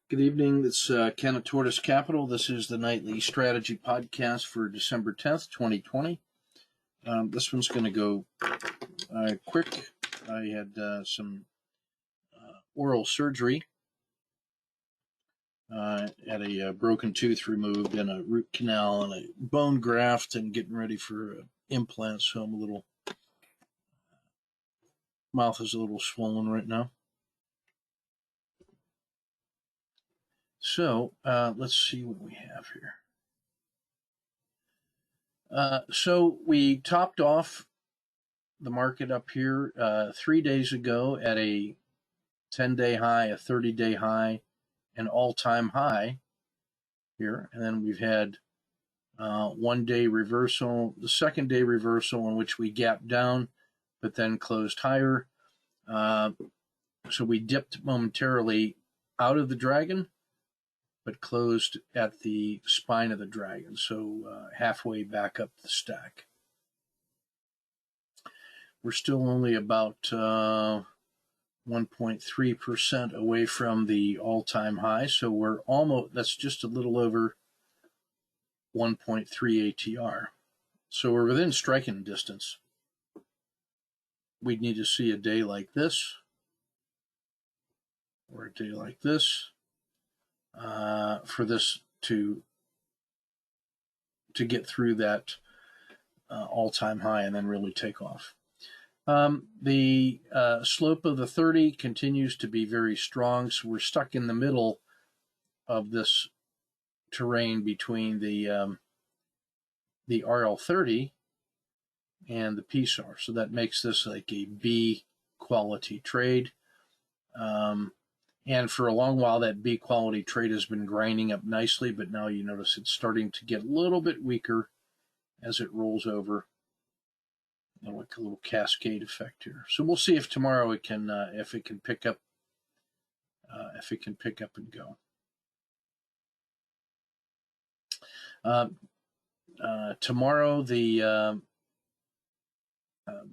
Good evening. It's Ken at Tortoise Capital. This is the nightly strategy podcast for December 10th, 2020. This one's going to go quick. I had some oral surgery, had a broken tooth removed and a root canal and a bone graft and getting ready for implants. So I'm a little, mouth is a little swollen right now. So let's see what we have here. So we topped off the market up here 3 days ago at a 10-day high, a 30-day high, an all-time high here. And then we've had 1 day reversal, the second day reversal in which we gapped down, but then closed higher. So we dipped momentarily out of the dragon, but closed at the spine of the dragon, so halfway back up the stack. We're still only about 1.3% away from the all-time high, so we're almost, that's just a little over 1.3 ATR. So we're within striking distance. We'd need to see a day like this, or a day like this, for this to get through that all-time high and then really take off. The slope of the 30 continues to be very strong, so we're stuck in the middle of this terrain between the RL30 and the PSAR. So that makes this like a B quality trade. And for a long while, that B quality trade has been grinding up nicely, but now you notice it's starting to get a little bit weaker as it rolls over, like a little cascade effect here. So we'll see if tomorrow it can, if it can pick up and go. Tomorrow, the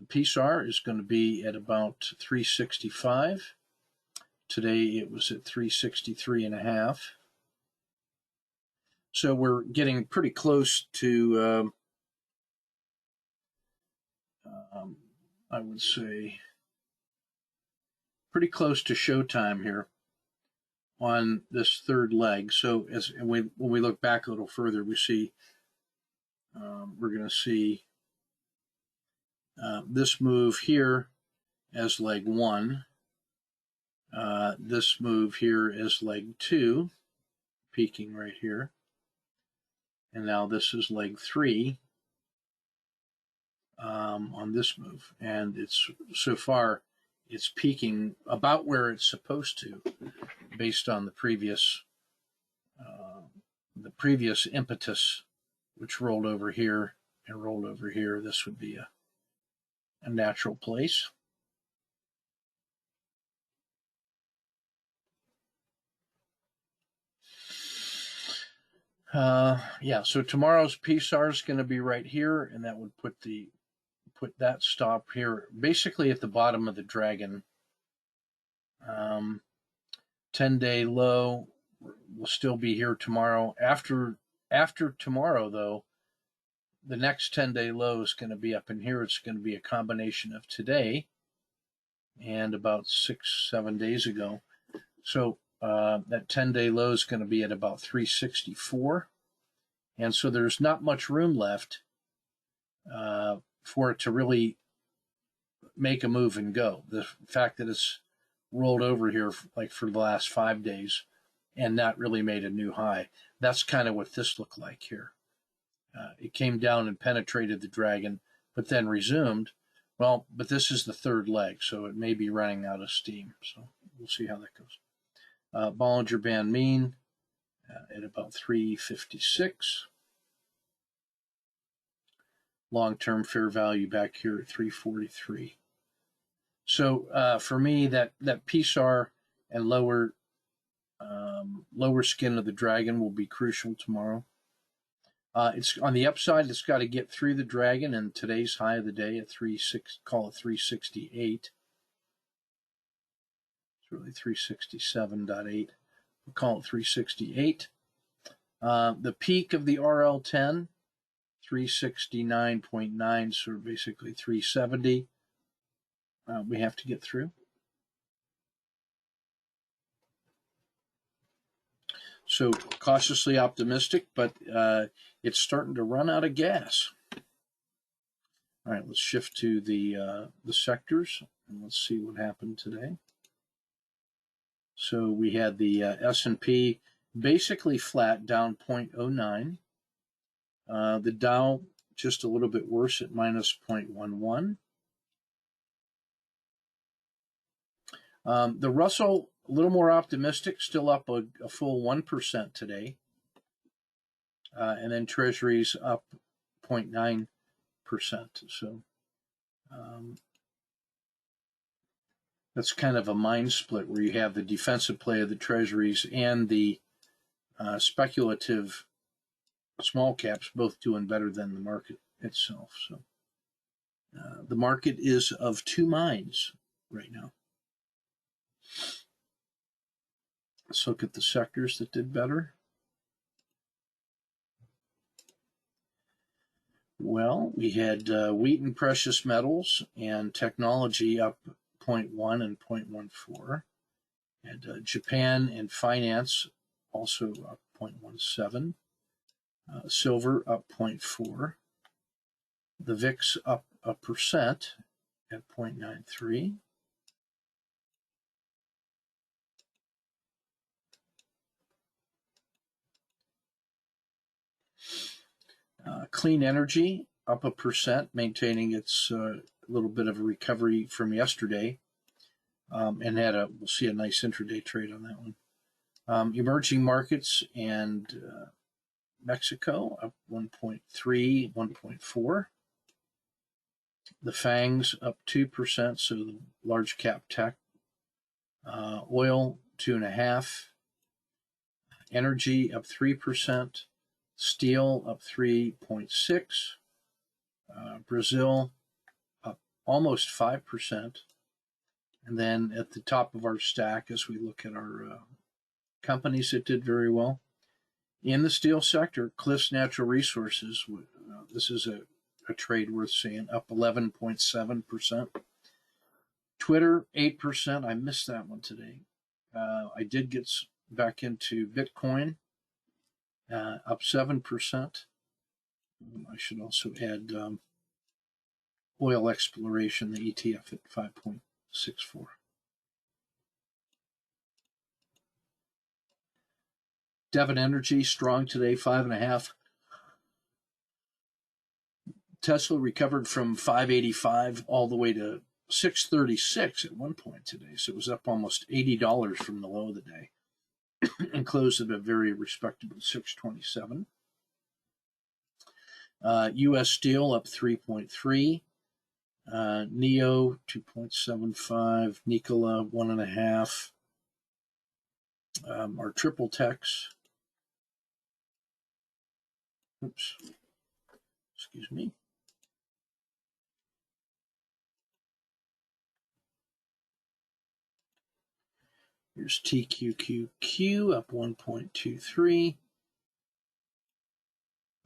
PSAR is going to be at about 365. Today it was at 363.5. So we're getting pretty close to, I would say, pretty close to showtime here on this third leg. So when we look back a little further, we see we're going to see this move here as leg 1. This move here is leg 2, peaking right here. And now this is leg 3 on this move. And it's so far, it's peaking about where it's supposed to, based on the previous impetus, which rolled over here and rolled over here. This would be a natural place. So tomorrow's PSAR is going to be right here, and that would put that stop here, basically at the bottom of the dragon. 10-day low will still be here tomorrow. After tomorrow, though, the next 10-day low is going to be up in here. It's going to be a combination of today and about 6-7 days ago. So that 10-day low is going to be at about 364. And so there's not much room left for it to really make a move and go. The fact that it's rolled over here like for the last 5 days and not really made a new high, that's kind of what this looked like here. It came down and penetrated the dragon, but then resumed. Well, but this is the third leg, so it may be running out of steam. So we'll see how that goes. Bollinger Band mean at about 356. Long-term fair value back here at 343. So for me, that PSAR and lower skin of the dragon will be crucial tomorrow. It's on the upside. It's got to get through the dragon and today's high of the day at 368. It's really 367.8. We'll call it 368. The peak of the RL10, 369.9, so basically 370. We have to get through. So cautiously optimistic, but it's starting to run out of gas. All right, let's shift to the sectors, and let's see what happened today. So we had the S&P basically flat, down 0.09. The Dow just a little bit worse at minus 0.11. The Russell, a little more optimistic, still up a full 1% today. And then Treasuries up 0.9%. So that's kind of a mind split where you have the defensive play of the Treasuries and the speculative small caps both doing better than the market itself. So the market is of two minds right now. Let's look at the sectors that did better. Well, we had wheat and precious metals and technology up 0.1 and 0.14. And Japan and finance also up 0.17. Silver up 0.4. The VIX up 1% at 0.93. Clean energy up 1%, maintaining its little bit of a recovery from yesterday, and we'll see a nice intraday trade on that one. Emerging markets and Mexico up 1.3, 1.4. The FANGs up 2%, so the large cap tech. Oil 2.5. Energy up 3%. Steel up 3.6. Brazil up almost 5%. And then at the top of our stack, as we look at our companies that did very well, in the steel sector, Cliffs Natural Resources, this is a trade worth seeing, up 11.7%. Twitter, 8%. I missed that one today. I did get back into Bitcoin, up 7%. I should also add oil exploration, the ETF at 5.64. Devon Energy, strong today, 5.5. Tesla recovered from 585 all the way to 636 at one point today. So it was up almost $80 from the low of the day and closed at a very respectable 627. U.S. Steel up 3.3. NEO 2.75. Nikola 1.5. Our triple techs. Oops. Excuse me. Here's TQQQ up 1.23.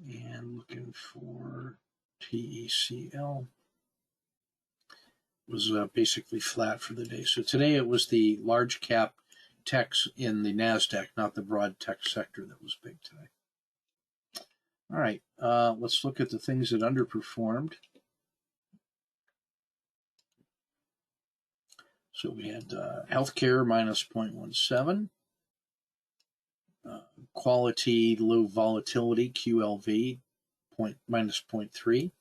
And looking for TECL. Was basically flat for the day. So today it was the large cap techs in the NASDAQ, not the broad tech sector that was big today. All right, let's look at the things that underperformed. So we had healthcare minus 0.17, quality low volatility QLV minus 0.3,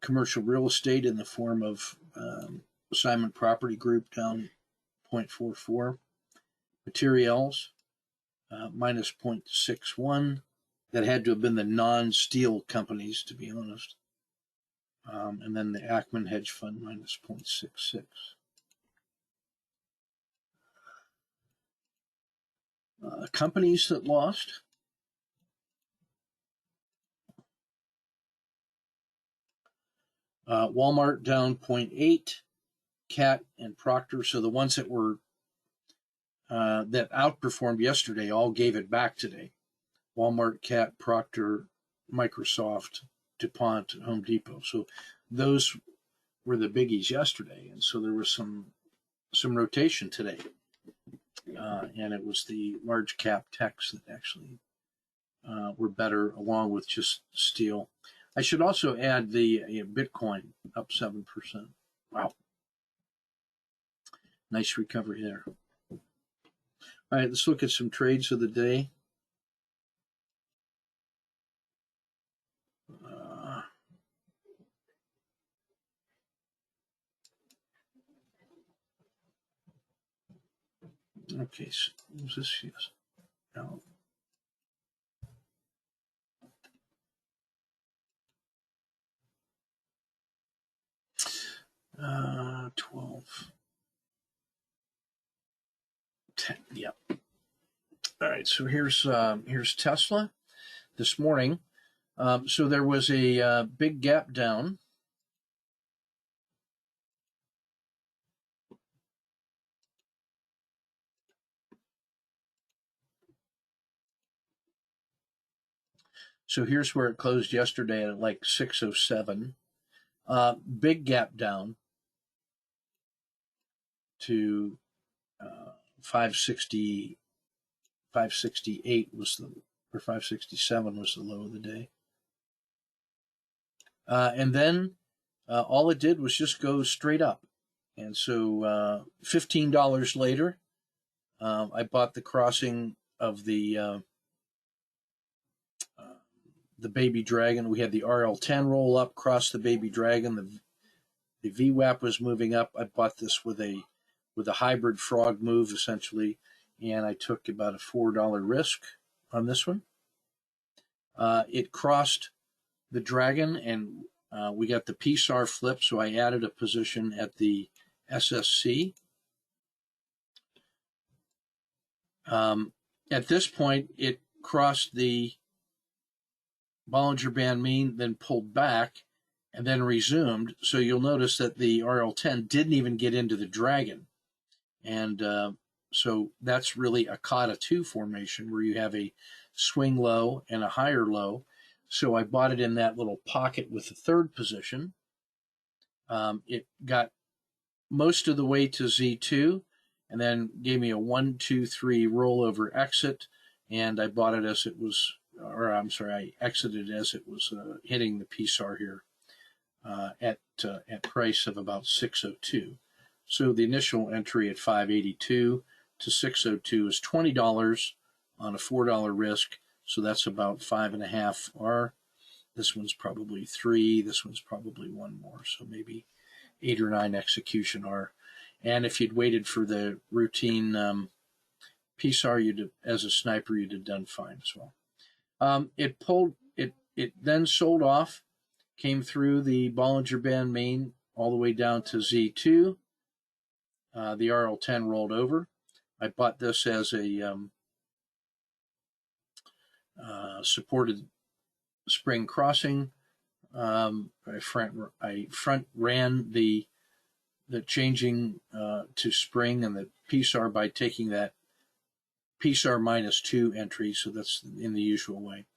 commercial real estate in the form of Simon Property Group down 0.44, materials minus 0.61. That had to have been the non-steel companies, to be honest. And then the Ackman hedge fund minus 0.66. Companies that lost. Walmart down 0.8. Cat and Procter, so the ones that were that outperformed yesterday all gave it back today. Walmart, Cat, Procter, Microsoft, DuPont, Home Depot. So those were the biggies yesterday, and so there was some rotation today, and it was the large cap techs that actually were better, along with just steel. I should also add the Bitcoin up 7%. Wow, nice recovery there. All right, let's look at some trades of the day. Okay, so what's this? Yes. No. 12. 10. Yep. All right, so here's Tesla this morning. So there was a big gap down. So here's where it closed yesterday at like 607. Big gap down to 560, 568 was the, or 567 was the low of the day. And then all it did was just go straight up. And so $15 later, I bought the crossing of the baby dragon. We had the RL10 roll up, cross the baby dragon. The VWAP was moving up. I bought this with a hybrid frog move essentially, and I took about a $4 risk on this one. It crossed the dragon, and we got the PSAR flip, so I added a position at the SSC. At this point, it crossed the Bollinger Band mean, then pulled back, and then resumed. So you'll notice that the RL10 didn't even get into the dragon. And so that's really a Kata 2 formation where you have a swing low and a higher low. So I bought it in that little pocket with the third position. It got most of the way to Z2 and then gave me a 1, 2, 3 rollover exit. And I bought it as it was, or I'm sorry, I exited as it was hitting the PSAR here at price of about 602. So the initial entry at 582 to 602 is $20 on a $4 risk. So that's about 5.5 R. This one's probably 3. This one's probably 1 more. So maybe 8 or 9 execution R. And if you'd waited for the routine PSAR, as a sniper, you'd have done fine as well. It then sold off, came through the Bollinger Band main all the way down to Z2. The RL10 rolled over. I bought this as a supported spring crossing. I front ran the changing to spring and the PSAR by taking that PSAR -2 entry, so that's in the usual way.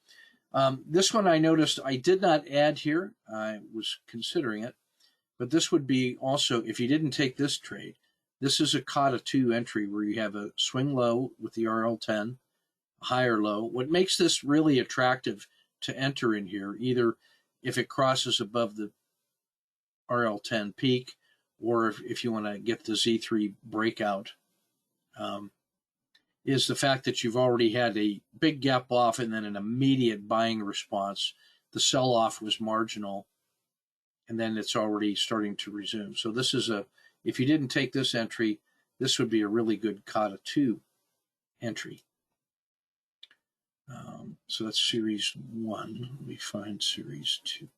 This one I noticed I did not add here. I was considering it, but this would be also, if you didn't take this trade, this is a Kata 2 entry where you have a swing low with the RL10, a higher low. What makes this really attractive to enter in here, either if it crosses above the RL10 peak, or if you want to get the Z3 breakout, is the fact that you've already had a big gap off and then an immediate buying response. The sell-off was marginal, and then it's already starting to resume. So this is if you didn't take this entry, this would be a really good Kata 2 entry. So that's series 1. Let me find series 2.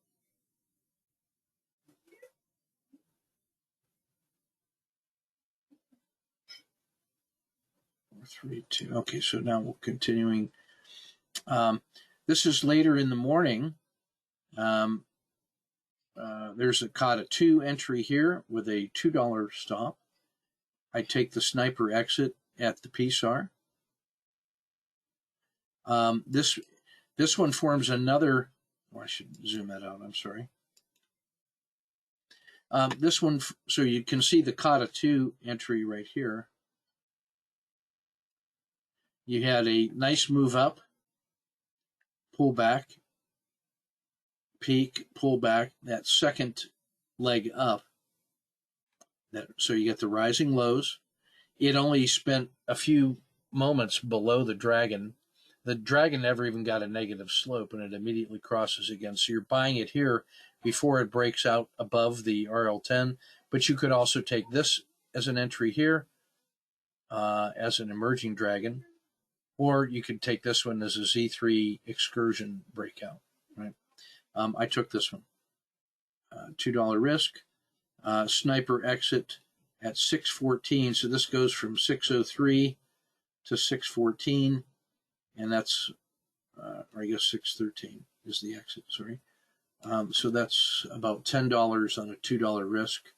Three, 2. Okay, so now we're continuing. This is later in the morning. There's a Kata 2 entry here with a $2 stop. I take the sniper exit at the PSAR. This one forms another. Oh, I should zoom that out. I'm sorry. This one, so you can see the Kata 2 entry right here. You had a nice move up, pull back, peak, pull back, that second leg up. So you get the rising lows. It only spent a few moments below the dragon. The dragon never even got a negative slope, and it immediately crosses again. So you're buying it here before it breaks out above the RL10. But you could also take this as an entry here, as an emerging dragon, or you could take this one as a Z3 excursion breakout. Right? I took this one. $2 risk. Sniper exit at 614. So this goes from 603 to 614. And that's, or I guess 613 is the exit, sorry. So that's about $10 on a $2 risk.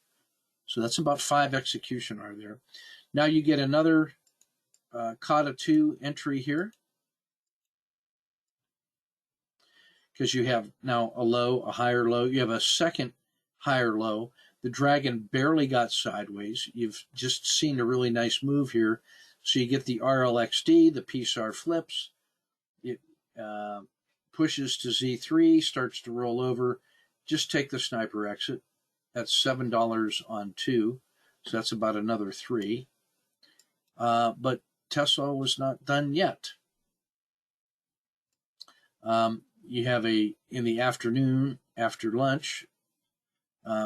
So that's about 5 execution are there. Now you get another Kata 2 entry here, because you have now a low, a higher low. You have a second higher low. The dragon barely got sideways. You've just seen a really nice move here. So you get the RLXD, the PSAR flips. It pushes to Z3, starts to roll over. Just take the sniper exit. That's $7 on 2. So that's about another 3. But Tesla was not done yet. You have in the afternoon, after lunch,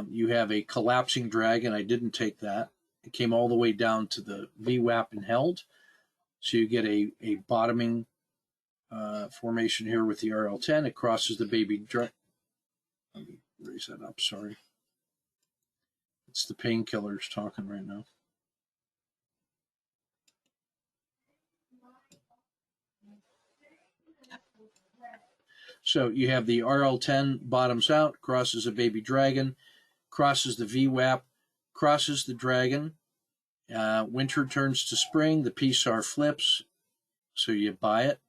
you have a collapsing dragon. I didn't take that. It came all the way down to the VWAP and held. So you get a bottoming formation here with the RL10. It crosses the baby dragon. Let me raise that up, sorry. It's the painkillers talking right now. So you have the RL10 bottoms out, crosses a baby dragon, crosses the VWAP, crosses the dragon. Winter turns to spring. The PSAR flips. So you buy it.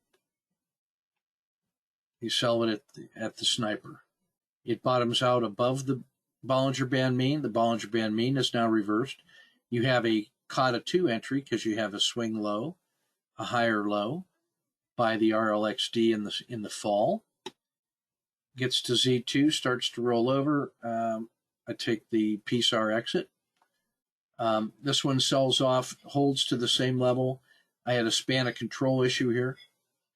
You sell it at the sniper. It bottoms out above the Bollinger Band mean. The Bollinger Band mean is now reversed. You have a Kata 2 entry because you have a swing low, a higher low. Buy the RLXD in the fall. Gets to Z2, starts to roll over. I take the PSAR exit. This one sells off, holds to the same level. I had a span of control issue here.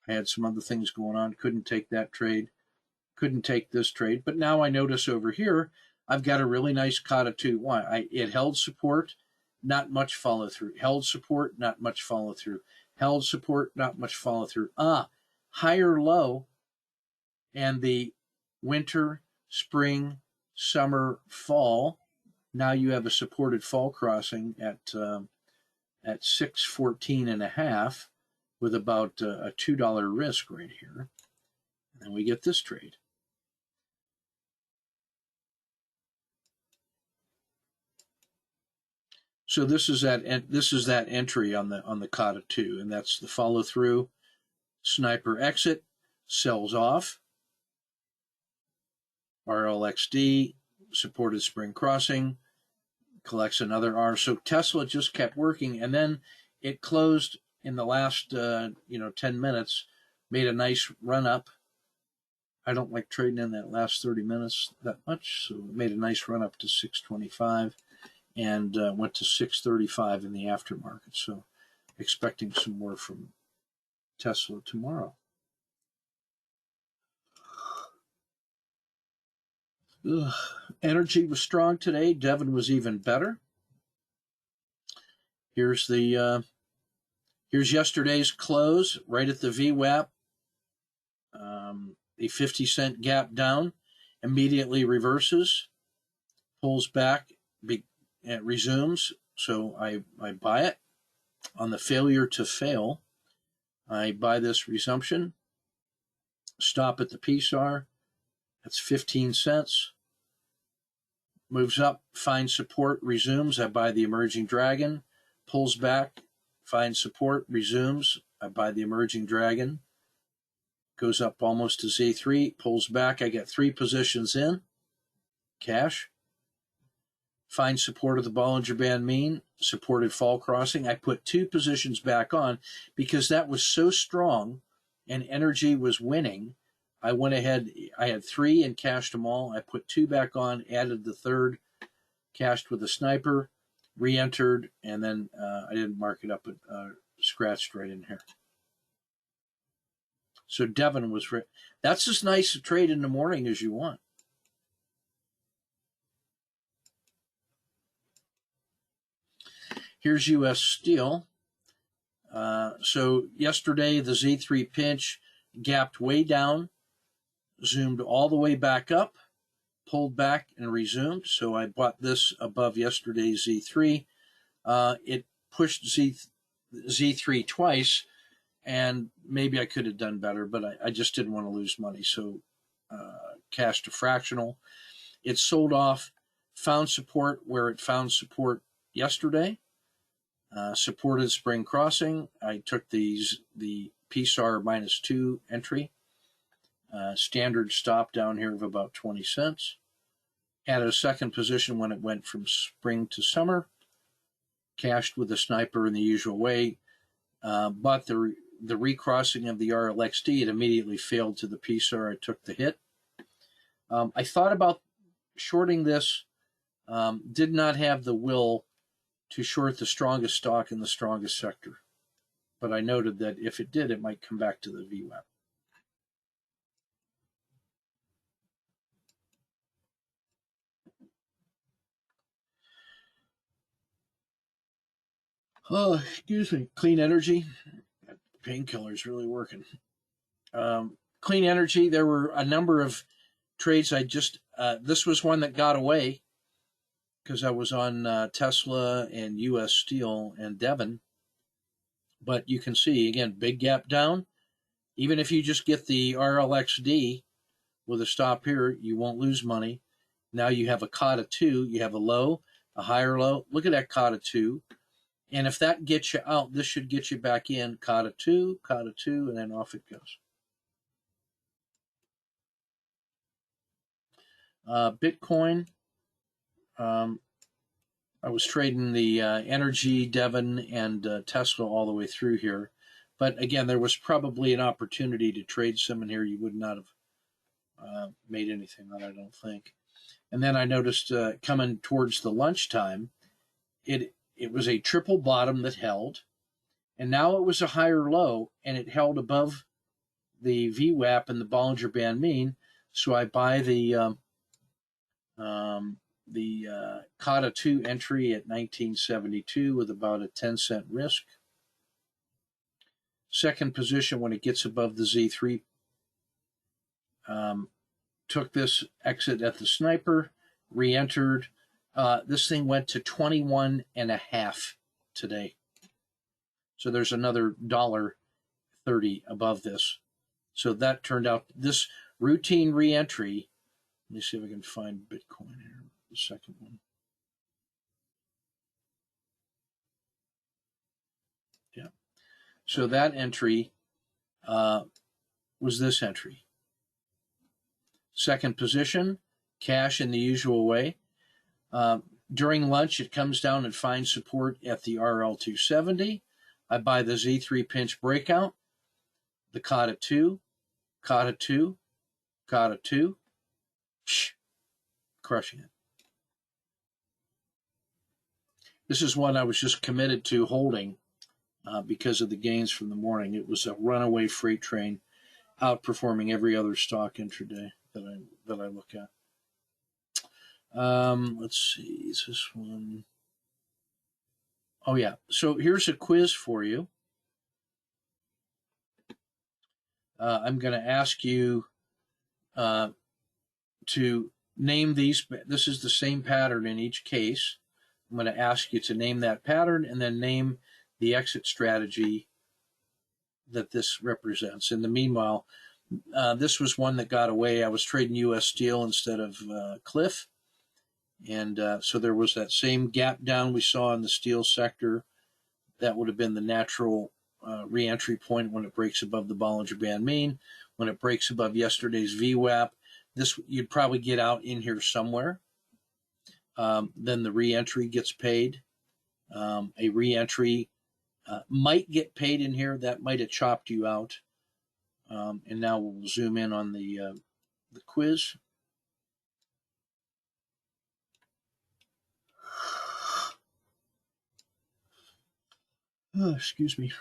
I had some other things going on. Couldn't take that trade. Couldn't take this trade. But now I notice over here, I've got a really nice Kata 2. Why? It held support, not much follow through. Held support, not much follow through. Held support, not much follow through. Higher low, and the winter, spring, summer, fall. Now you have a supported fall crossing at 614.5 with about a $2 risk right here. And then we get this trade. So this is that entry on the Kata 2, and that's the follow through. Sniper exit, sells off. RLXD, supported spring crossing, collects another R. So Tesla just kept working, and then it closed in the last 10 minutes, made a nice run up. I don't like trading in that last 30 minutes that much, so it made a nice run up to 625 and went to 635 in the aftermarket. So expecting some more from Tesla tomorrow. Energy was strong today. Devon was even better. Here's yesterday's close, right at the VWAP. A 50-cent gap down, immediately reverses, pulls back, and resumes. So I buy it. On the failure to fail, I buy this resumption. Stop at the PSAR. That's 15 cents. Moves up, finds support, resumes. I buy the emerging dragon, pulls back, finds support, resumes. I buy the emerging dragon. Goes up almost to Z3, pulls back. I get 3 positions in. Cash. Finds support of the Bollinger Band mean. Supported fall crossing. I put 2 positions back on because that was so strong and energy was winning. I went ahead. I had 3 and cashed them all. I put 2 back on, added the 3rd, cashed with a sniper, re-entered, and then I didn't mark it up, but scratched right in here. So Devon was that's as nice a trade in the morning as you want. Here's U.S. Steel. So yesterday the Z3 pinch gapped way down, zoomed all the way back up, pulled back and resumed. So I bought this above yesterday's Z3. It pushed Z3 twice, and maybe I could have done better, but I just didn't want to lose money. So cashed a fractional. It sold off, found support where it found support yesterday. Supported spring crossing. I took the PSAR -2 entry. Standard stop down here of about 20 cents. Added a second position when it went from spring to summer. Cashed with a sniper in the usual way. But the recrossing of the RLXD, it immediately failed to the PSAR. I took the hit. I thought about shorting this. Did not have the will to short the strongest stock in the strongest sector. But I noted that if it did, it might come back to the VWAP. Oh, excuse me. Clean energy. Painkiller is really working. Clean energy. There were a number of trades. This was one that got away because I was on Tesla and U.S. Steel and Devon. But you can see, again, big gap down. Even if you just get the RLXD with a stop here, you won't lose money. Now you have a COTA 2. You have a low, a higher low. Look at that COTA 2. And if that gets you out, this should get you back in. COTA 2, and then off it goes. Bitcoin. I was trading the energy, Devon, and Tesla all the way through here. But again, there was probably an opportunity to trade some in here. You would not have made anything on it, I don't think. And then I noticed coming towards the lunchtime, it was a triple bottom that held. And now it was a higher low, and it held above the VWAP and the Bollinger Band mean. So I buy the COTA 2 entry at 1972 with about a 10-cent risk. Second position when it gets above the Z3. Took this exit at the sniper, re-entered. This thing went to 21.5 today. So there's another $1.30 above this. So that turned out this routine re-entry. Let me see if I can find Bitcoin here. The second one. Yeah. So that entry was this entry. Second position, cash in the usual way. During lunch, it comes down and finds support at the RL270. I buy the Z3 Pinch Breakout, the COTA 2, COTA 2, COTA 2. Crushing it. This is one I was just committed to holding because of the gains from the morning. It was a runaway freight train, outperforming every other stock intraday that I look at. Let's see, is this one? Oh yeah. So here's a quiz for you. I'm going to ask you to name these. This is the same pattern in each case. I'm going to ask you to name that pattern and then name the exit strategy that this represents. In the meanwhile, this was one that got away. I was trading U.S. Steel instead of Cliff. And so there was that same gap down we saw in the steel sector that would have been the natural re-entry point when it breaks above the Bollinger Band mean. When it breaks above yesterday's VWAP, this you'd probably get out in here somewhere. Then the re-entry gets paid. A re-entry might get paid in here. That might have chopped you out. And now we'll zoom in on the quiz. Oh, excuse me.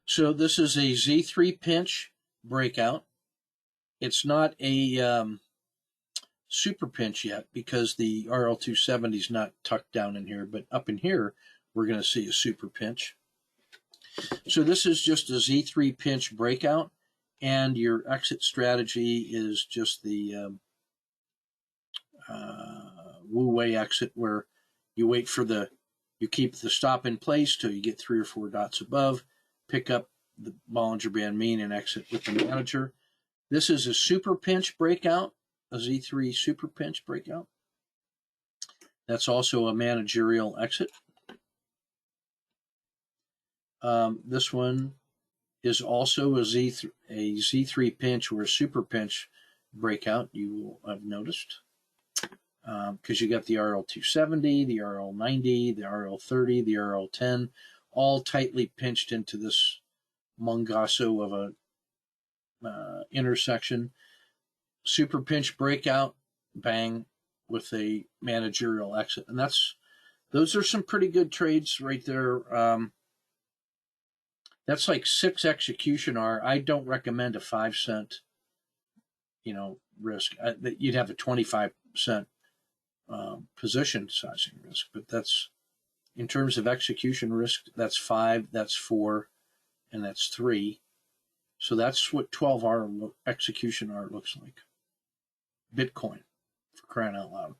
So this is a Z3 pinch breakout. It's not a super pinch yet because the RL270 is not tucked down in here, but up in here we're going to see a super pinch. So this is just a Z3 pinch breakout, and your exit strategy is just the Wu-Wei exit, where you wait for you keep the stop in place till you get 3 or 4 dots above, pick up the Bollinger Band mean and exit with the manager. This is a super pinch breakout, a Z3 super pinch breakout. That's also a managerial exit. This one is also a Z3 pinch or a super pinch breakout, you will have noticed. Because you got the RL270, the RL90, the RL30, the RL10, all tightly pinched into this Mungaso of a intersection. Super pinch breakout, bang, with a managerial exit. And those are some pretty good trades right there. That's like 6 execution R. I don't recommend a 5-cent, risk. You'd have a 25% position sizing risk, but that's, in terms of execution risk, that's 5, that's 4, and that's 3. So that's what 12R execution R looks like. Bitcoin, for crying out loud.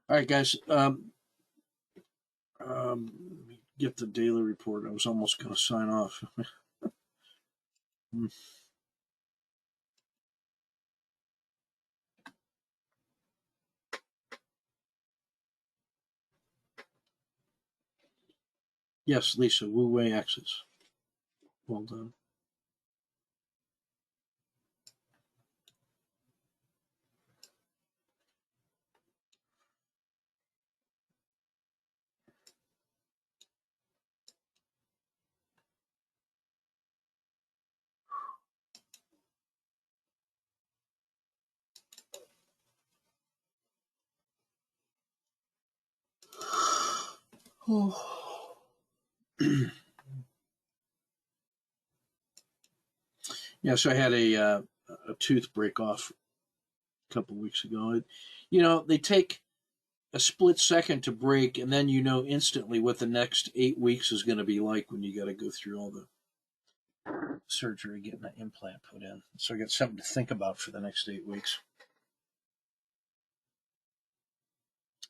All right, guys. Let me get the daily report. I was almost going to sign off. Yes, Lisa, Wu-Wei exits. Well done. Oh. Yes, I had a tooth break off a couple weeks ago. They take a split second to break, and then instantly what the next 8 weeks is going to be like when you got to go through all the surgery, getting that implant put in. So I got something to think about for the next 8 weeks.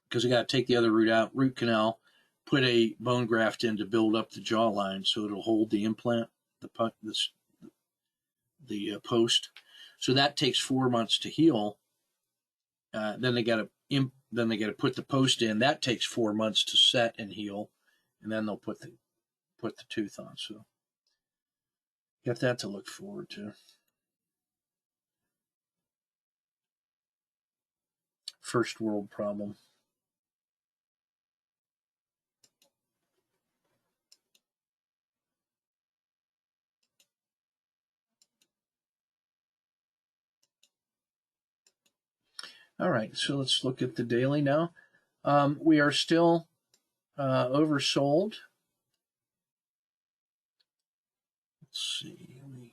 Because I got to take the other root canal, put a bone graft in to build up the jawline so it'll hold the implant, the post. So that takes 4 months to heal. Then they got to put the post in. That takes 4 months to set and heal, and then they'll put the tooth on. So got that to look forward to. First world problem. All right, so let's look at the daily now. We are still oversold. Let's see.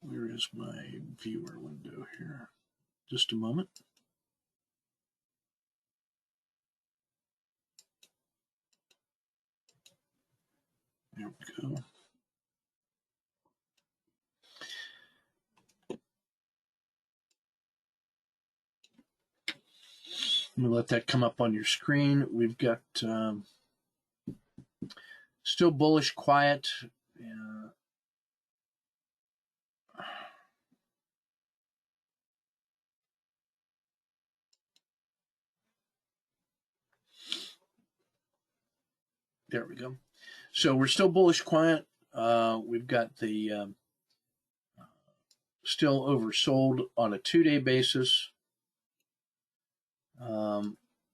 Where is my viewer window here? Just a moment. There we go. Let me let that come up on your screen. We've got still bullish, quiet. There we go. So we're still bullish quiet. We've got the still oversold on a 2-day basis.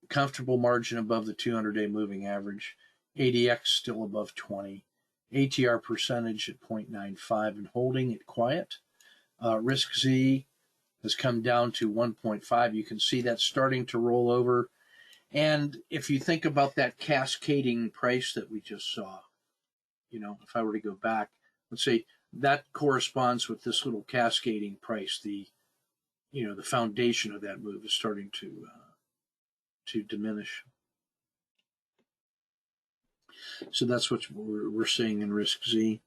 Comfortable margin above the 200-day moving average. ADX still above 20. ATR percentage at 0.95 and holding it quiet. Risk Z has come down to 1.5. You can see that's starting to roll over. And if you think about that cascading price that we just saw, if I were to go back, let's say that corresponds with this little cascading price. The foundation of that move is starting to diminish. So that's what we're seeing in Risk Z.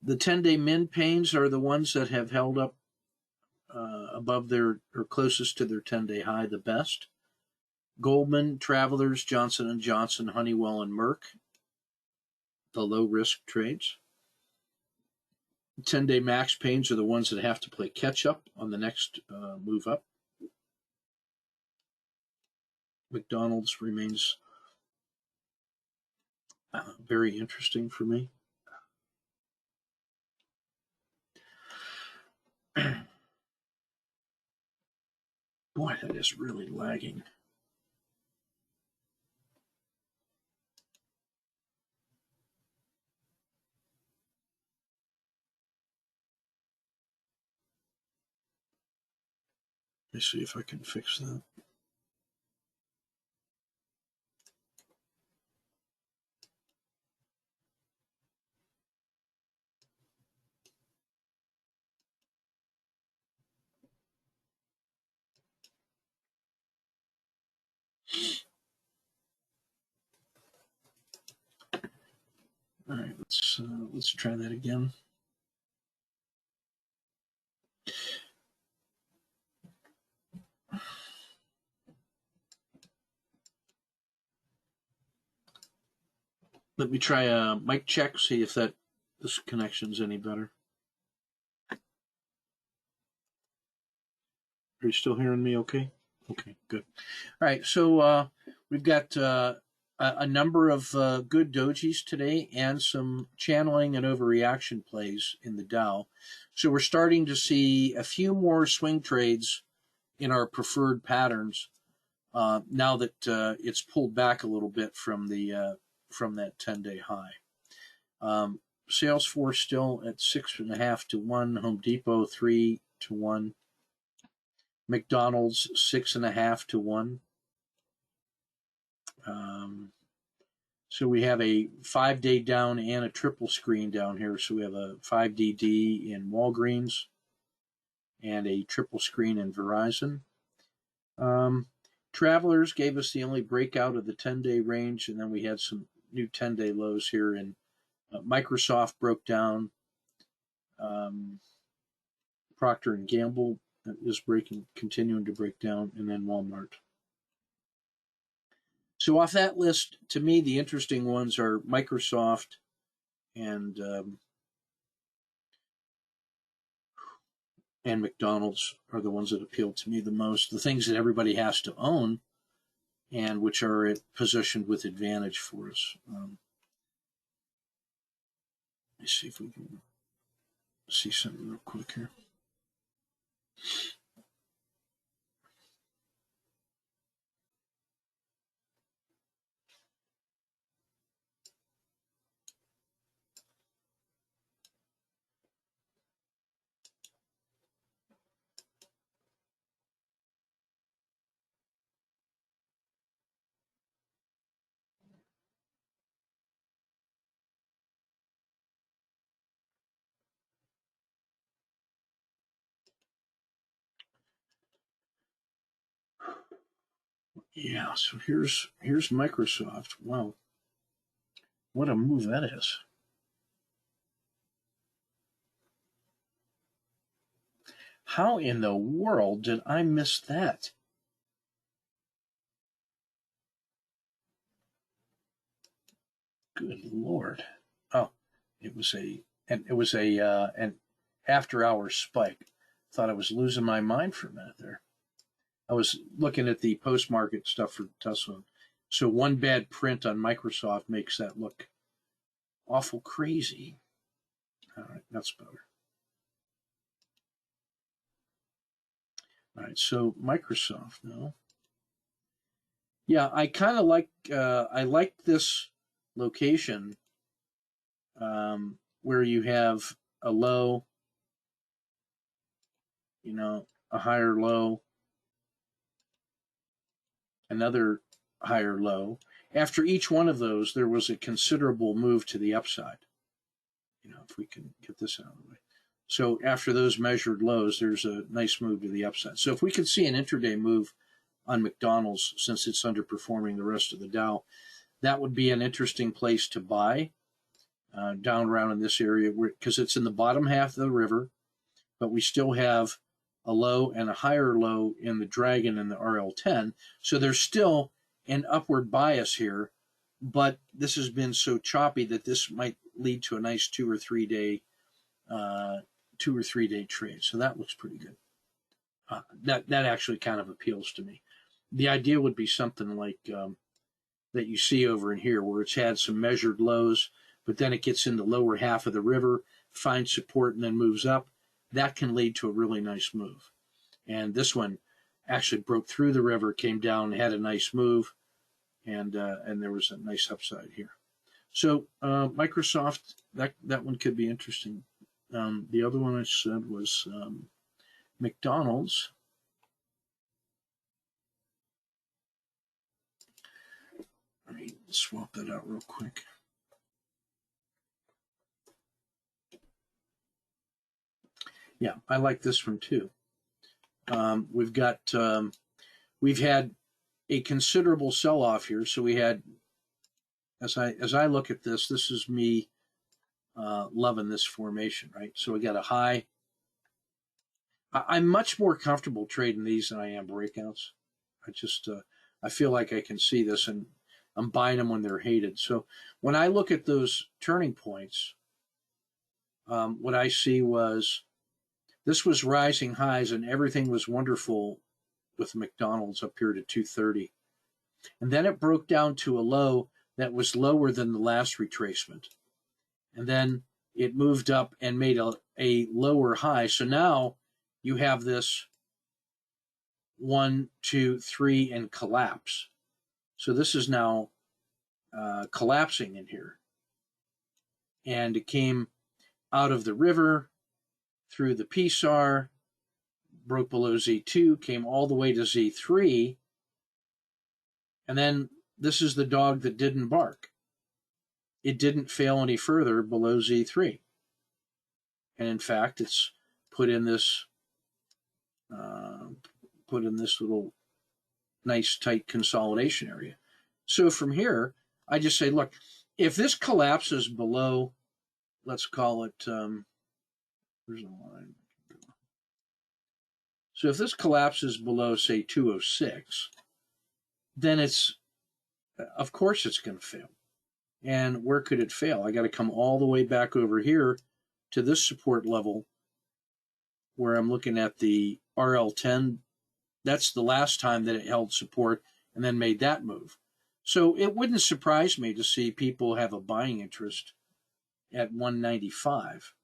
The 10-day min pains are the ones that have held up above their or closest to their 10-day high the best. Goldman, Travelers, Johnson & Johnson, Honeywell, and Merck, the low-risk trades. 10-day max pains are the ones that have to play catch-up on the next move up. McDonald's remains very interesting for me. Boy, that is really lagging. Let me see if I can fix that. All right, let's try that again. Let me try a mic check, see if this connection's any better. Are you still hearing me okay? Okay, good. All right, so we've got a number of good dojis today and some channeling and overreaction plays in the Dow. So we're starting to see a few more swing trades in our preferred patterns now that it's pulled back a little bit from that 10-day high. Salesforce still at 6.5 to 1. Home Depot 3 to 1. McDonald's 6.5 to 1. So we have a 5-day down and a triple screen down here. So we have a 5DD in Walgreens and a triple screen in Verizon. Travelers gave us the only breakout of the 10-day range, and then we had some new 10-day lows here. And Microsoft broke down. Procter & Gamble is continuing to break down, and then Walmart. So off that list, to me, the interesting ones are Microsoft and McDonald's are the ones that appeal to me the most. The things that everybody has to own and which are positioned with advantage for us. Let me see if we can see something real quick here. Yeah, so here's Microsoft. Wow, what a move that is. How in the world did I miss that? Good Lord. Oh, it was an after hours spike. Thought I was losing my mind for a minute there. I was looking at the post-market stuff for Tesla. So one bad print on Microsoft makes that look awful crazy. All right, that's better. All right, so Microsoft now. Yeah, I kind of like I like this location where you have a low, a higher low, another higher low. After each one of those, there was a considerable move to the upside. If we can get this out of the way. So after those measured lows, there's a nice move to the upside. So if we could see an intraday move on McDonald's, since it's underperforming the rest of the Dow, that would be an interesting place to buy down around in this area, because it's in the bottom half of the river, but we still have a low and a higher low in the Dragon and the RL10. So there's still an upward bias here, but this has been so choppy that this might lead to a nice 2 or 3 day trade. So that looks pretty good. That actually kind of appeals to me. The idea would be something like that you see over in here, where it's had some measured lows, but then it gets in the lower half of the river, finds support, and then moves up. That can lead to a really nice move. And this one actually broke through the river, came down, had a nice move, and there was a nice upside here. So Microsoft, that one could be interesting. The other one I said was McDonald's. Let me swap that out real quick. Yeah, I like this one too. We've had a considerable sell-off here. So we had, as I look at this is me loving this formation, right? So we got a high. I'm much more comfortable trading these than I am breakouts. I feel like I can see this, and I'm buying them when they're hated. So when I look at those turning points, what I see was this was rising highs, and everything was wonderful with McDonald's up here to 230. And then it broke down to a low that was lower than the last retracement. And then it moved up and made a lower high. So now you have this 1, 2, 3 and collapse. So this is now collapsing in here. And it came out of the river, through the PSAR, broke below Z2, came all the way to Z3, and then this is the dog that didn't bark. It didn't fail any further below Z3. And in fact, it's put in this little nice tight consolidation area. So from here, I just say, look, if this collapses below, let's call it, where's the line? So if this collapses below, say, 206, then of course it's going to fail. And where could it fail? I got to come all the way back over here to this support level where I'm looking at the RL10. That's the last time that it held support and then made that move. So it wouldn't surprise me to see people have a buying interest at 195.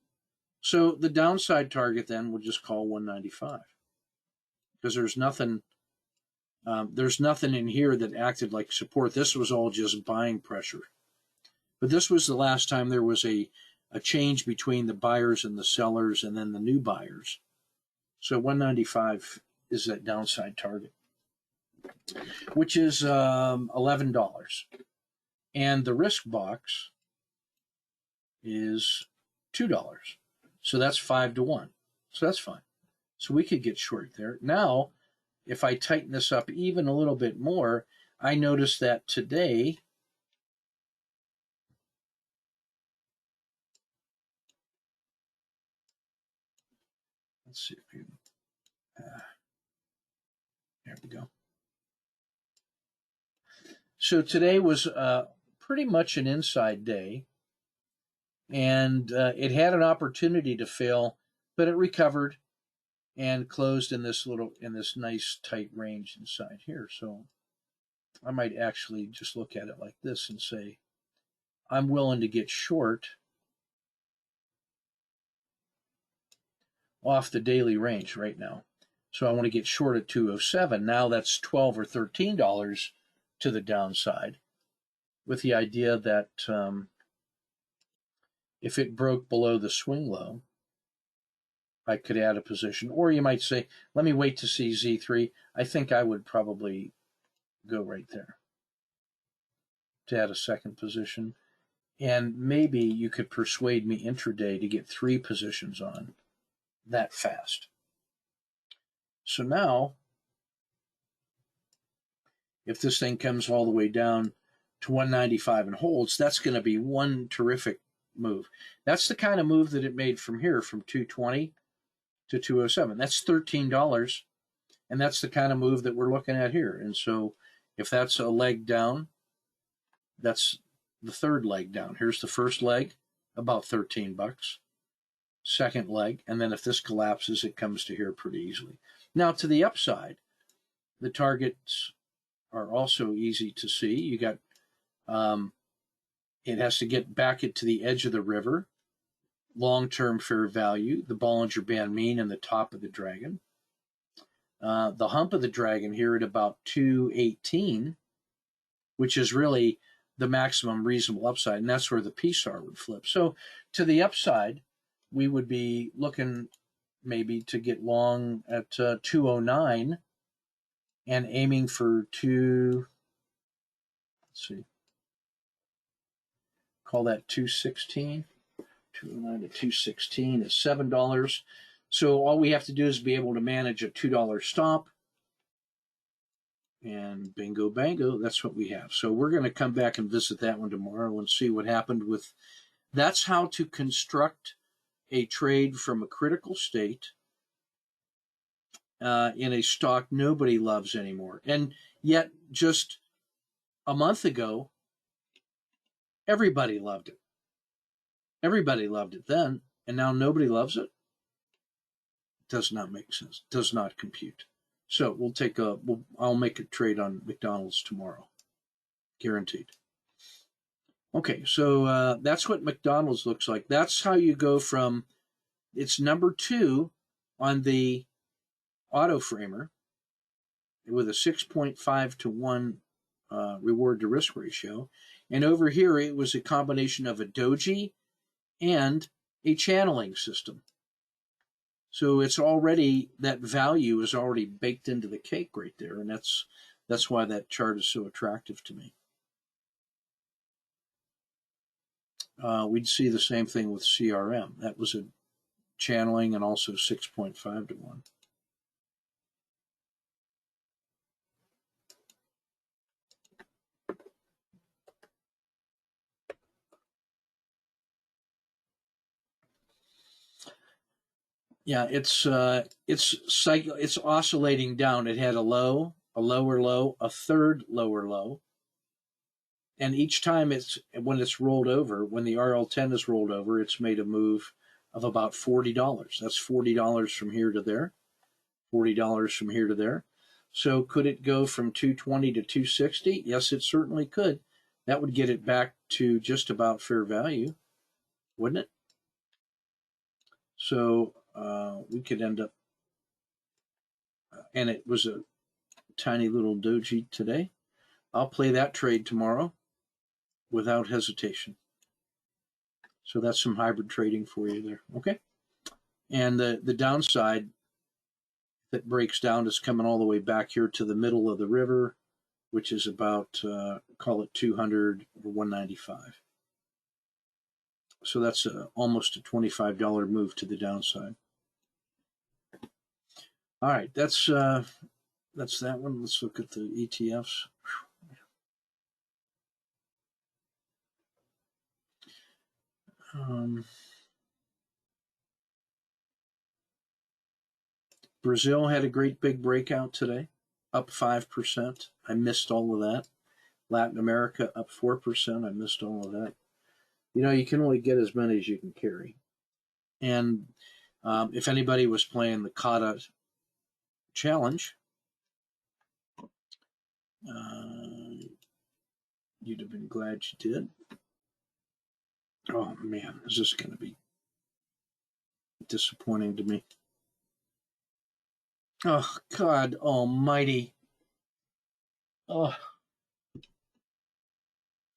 So the downside target then we'll just call 195. Because there's nothing in here that acted like support. This was all just buying pressure. But this was the last time there was a change between the buyers and the sellers and then the new buyers. So 195 is that downside target, which is $11. And the risk box is $2. So that's 5 to 1. So that's fine. So we could get short there. Now, if I tighten this up even a little bit more, I notice that today, let's see if we can, there we go. So today was pretty much an inside day, and it had an opportunity to fail, but it recovered and closed in this nice tight range inside here. So I might actually just look at it like this and say, I'm willing to get short off the daily range right now. So I want to get short at 207. Now that's $12 or $13 to the downside, with the idea that if it broke below the swing low, I could add a position. Or you might say, let me wait to see Z3. I think I would probably go right there to add a second position. And maybe you could persuade me intraday to get 3 positions on that fast. So now, if this thing comes all the way down to 195 and holds, that's going to be one terrific move. That's the kind of move that it made from here, from 220 to 207. That's $13, and that's the kind of move that we're looking at here. And so if that's a leg down, that's the third leg down. Here's the first leg, about $13. Second leg, and then if this collapses, it comes to here pretty easily. Now to the upside, the targets are also easy to see. You got it has to get back to the edge of the river, long-term fair value, the Bollinger Band mean, and the top of the dragon. The hump of the dragon here at about 218, which is really the maximum reasonable upside, and that's where the PSAR would flip. So to the upside, we would be looking maybe to get long at 209 and aiming for let's see, call that 216. 209 to 216 is $7. So all we have to do is be able to manage a $2 stop. And bingo, bango, that's what we have. So we're going to come back and visit that one tomorrow and see what happened with. That's how to construct a trade from a critical state in a stock nobody loves anymore. And yet, just a month ago, everybody loved it. Everybody loved it then, and now nobody loves it. Does not make sense. Does not compute. So I'll make a trade on McDonald's tomorrow, guaranteed. Okay, so that's what McDonald's looks like. That's how you go from, it's number 2 on the auto framer with a 6.5 to 1 reward to risk ratio. And over here, it was a combination of a doji and a channeling system. So it's already, that value is already baked into the cake right there. And that's why that chart is so attractive to me. We'd see the same thing with CRM. That was a channeling and also 6.5 to 1. Yeah, it's oscillating down. It had a low, a lower low, a third lower low. And each time when it's rolled over, when the RL10 is rolled over, it's made a move of about $40. That's $40 from here to there, $40 from here to there. So could it go from 220 to 260? Yes, it certainly could. That would get it back to just about fair value, wouldn't it? So we could end up, and it was a tiny little doji today. I'll play that trade tomorrow without hesitation. So that's some hybrid trading for you there, okay? And the downside that breaks down is coming all the way back here to the middle of the river, which is about, call it 200 or 195. So that's almost a $25 move to the downside. All right, that's that one. Let's look at the ETFs. Brazil had a great big breakout today, up 5%. I missed all of that. Latin America up 4%. I missed all of that. You know, you can only get as many as you can carry. And if anybody was playing the Kata challenge, You'd have been glad you did. Oh, man, is this going to be disappointing to me? Oh, God almighty. Oh,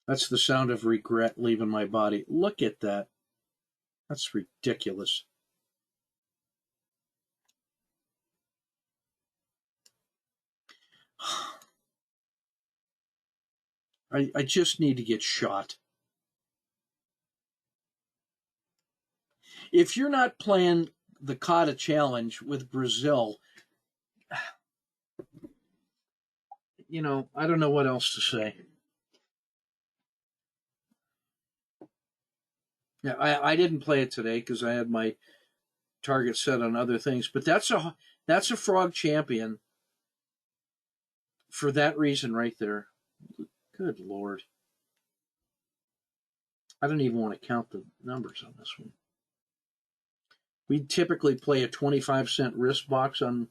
that's the sound of regret leaving my body. Look at that. That's ridiculous. I just need to get shot. If you're not playing the Kata Challenge with Brazil, you know, I don't know what else to say. Yeah, I didn't play it today because I had my target set on other things, but that's a frog champion for that reason right there. Good Lord. I don't even want to count the numbers on this one. We typically play a 25-cent risk box on,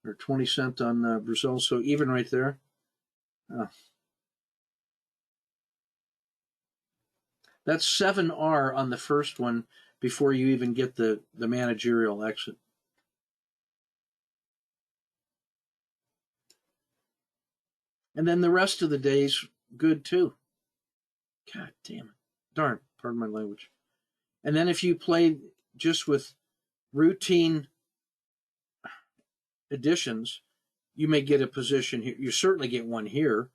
or 20-cent on Brazil, so even right there. That's 7R on the first one before you even get the managerial exit. And then the rest of the day's good too. God damn it. Darn, pardon my language. And then if you play just with routine additions, you may get a position here. You certainly get one here,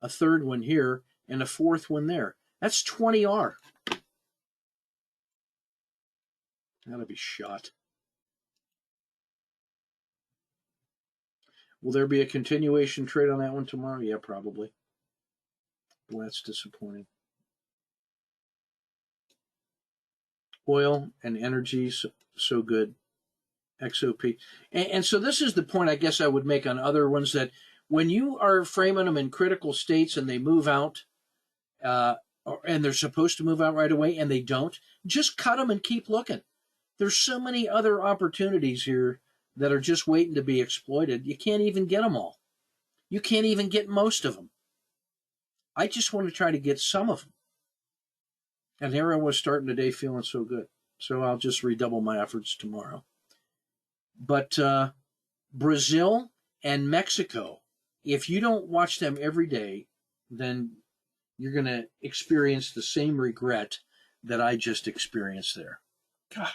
a third one here, and a fourth one there. That's 20R. That'll be shot. Will there be a continuation trade on that one tomorrow? Yeah, probably. Well, that's disappointing. Oil and energy, so good. XOP. And so this is the point I guess I would make on other ones, that when you are framing them in critical states and they move out, and they're supposed to move out right away and they don't, just cut them and keep looking. There's so many other opportunities here that are just waiting to be exploited. You can't even get them all. You can't even get most of them. I just want to try to get some of them. And here I was starting the day feeling so good. So I'll just redouble my efforts tomorrow. But Brazil and Mexico, if you don't watch them every day, then you're going to experience the same regret that I just experienced there. God,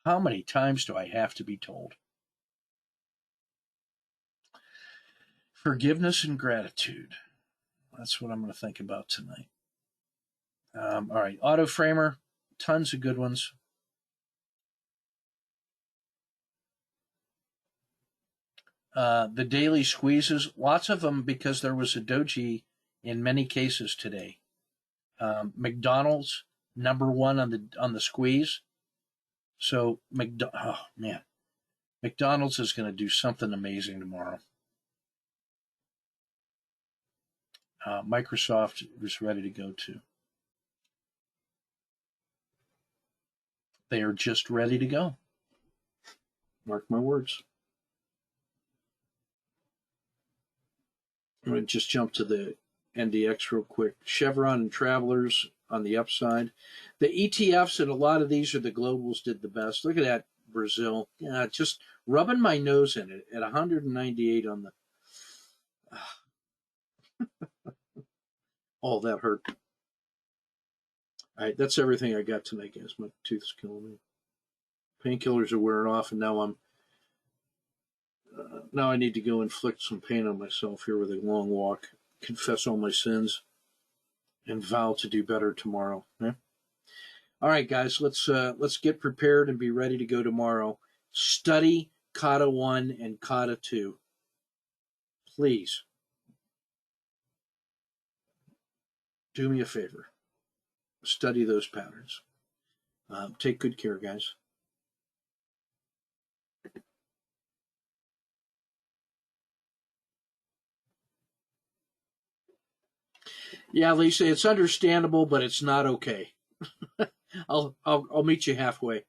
how many times do I have to be told? Forgiveness and gratitude. That's what I'm going to think about tonight. All right, Auto Framer, tons of good ones. The daily squeezes, lots of them because there was a doji in many cases today. McDonald's, number one on the squeeze. So oh man, McDonald's is going to do something amazing tomorrow. Microsoft is ready to go too. They are just ready to go. Mark my words. I'm going to just jump to the NDX real quick. Chevron and Travelers on the upside. The ETFs, and a lot of these are the globals, did the best. Look at that, Brazil. Yeah, just rubbing my nose in it at 198 on the... Oh, that hurt. All right, that's everything I got tonight, guys. My tooth is killing me. Painkillers are wearing off, and now now I need to go inflict some pain on myself here with a long walk, confess all my sins, and vow to do better tomorrow. Okay? All right, guys, let's get prepared and be ready to go tomorrow. Study Kata 1 and Kata 2. Please. Do me a favor. Study those patterns. Take good care, guys. Yeah, Lisa, it's understandable, but it's not okay. I'll meet you halfway.